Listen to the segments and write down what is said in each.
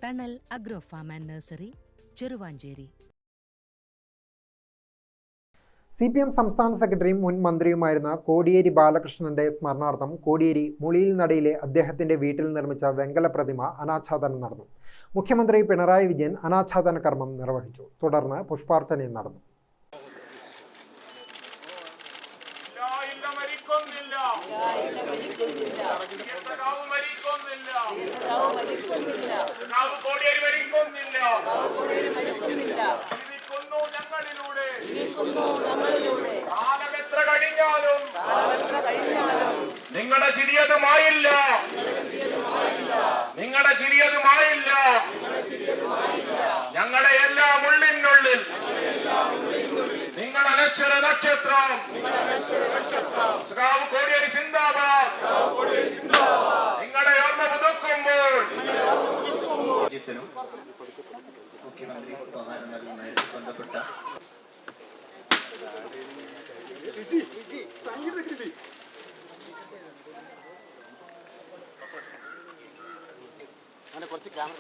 തണൽ agro farm and nursery, Cheruvancheri. CPM സംസ്ഥാന സെക്രട്ടറിയും മുൻ മന്ത്രിയുമായിരുന്ന കോടിയേരി ബാലകൃഷ്ണന്റെ സ്മരണാർത്ഥം കോടിയേരി മുളിയിൽ നടയിലെ അദ്ദേഹത്തിന്റെ വീട്ടിൽ നിർമ്മിച്ച വെങ്കല പ്രതിമ അനാച്ഛാദനം നടന്നു. മുഖ്യമന്ത്രി പിണറായി വിജയൻ അനാച്ഛാദന കർമ്മം നിർവഹിച്ചു. തുടർന്ന് പുഷ്പാർച്ചനയും നടന്നു. നിങ്ങളുടെ ചിരിയതുമായില്ല, നിങ്ങളുടെ ചിരിയതുമായില്ല, ഞങ്ങളുടെ എല്ലാ ഉള്ളിനുള്ളിൽ നിങ്ങൾ അനശ്വര നക്ഷത്രം. സഖാവ് കോടിയേരി സിന്ദാബാദ്. നിങ്ങളുടെ ഓർമ്മ പുതുക്കുമ്പോൾ മുഖ്യമന്ത്രി ഉപഹാരം നൽകുന്നതിൽ ബന്ധപ്പെട്ട കുറച്ച് ക്യാമറ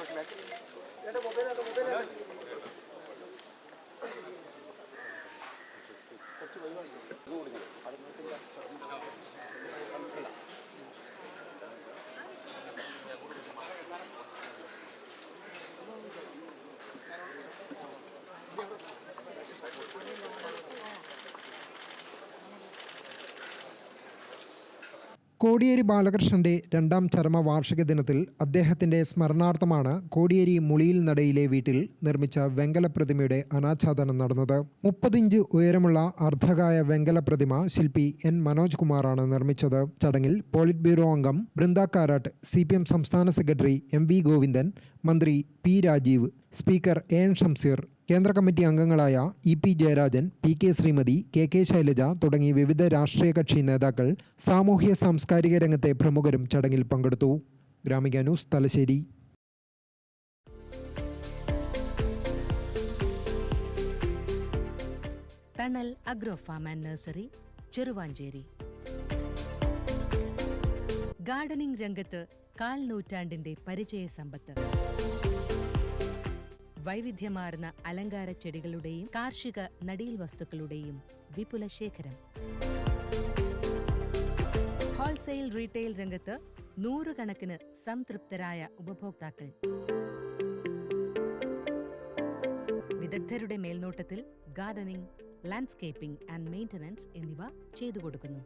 കോടിയേരി ബാലകൃഷ്ണന്റെ രണ്ടാം ചരമവാർഷിക ദിനത്തിൽ അദ്ദേഹത്തിന്റെ സ്മരണാർത്ഥമാണ് കോടിയേരി മുളിയിൽ നടയിലെ വീട്ടിൽ നിർമ്മിച്ച വെങ്കല പ്രതിമയുടെ അനാച്ഛാദനം നടന്നത്. 30 ഇഞ്ച് ഉയരമുള്ള അർദ്ധകായ വെങ്കല പ്രതിമ ശില്പി N. മനോജ് കുമാറാണ് നിർമ്മിച്ചത്. ചടങ്ങിൽ പോളിറ്റ് ബ്യൂറോ അംഗം ബൃന്ദ കാരാട്ട്, CPM സംസ്ഥാന സെക്രട്ടറി MV ഗോവിന്ദൻ, മന്ത്രി P. Rajeev, speaker AN Shamseer, കേന്ദ്ര കമ്മിറ്റി അംഗങ്ങളായ EP Jayarajan, PK Shrimati, KK Shailaja തുടങ്ങി വിവിധ രാഷ്ട്രീയ കക്ഷി നേതാക്കൾ, സാമൂഹ്യ സാംസ്കാരിക രംഗത്തെ പ്രമുഖരും ചടങ്ങിൽ പങ്കെടുത്തു. Gramika news, Thalassery. Thanal agro farm and nursery, Cheruvancheri. Gardening രംഗത്ത് 1/4 നൂറ്റാണ്ടിന്റെ പരിചയ സമ്പത്ത്. വൈവിധ്യമാർന്ന അലങ്കാര ചെടികളുടെയും കാർഷിക നടീൽ വസ്തുക്കളുടെയും വിപുല ശേഖരം. ഹോൾസെയിൽ റീറ്റെയിൽ രംഗത്ത് 100 കണക്കിന് സംതൃപ്തരായ ഉപഭോക്താക്കൾ. വിദഗ്ധരുടെ മേൽനോട്ടത്തിൽ ഗാർഡനിംഗ്, ലാൻഡ്സ്കേപ്പിംഗ് ആൻഡ് മെയിന്റനൻസ് എന്നിവ ചെയ്തു കൊടുക്കുന്നു.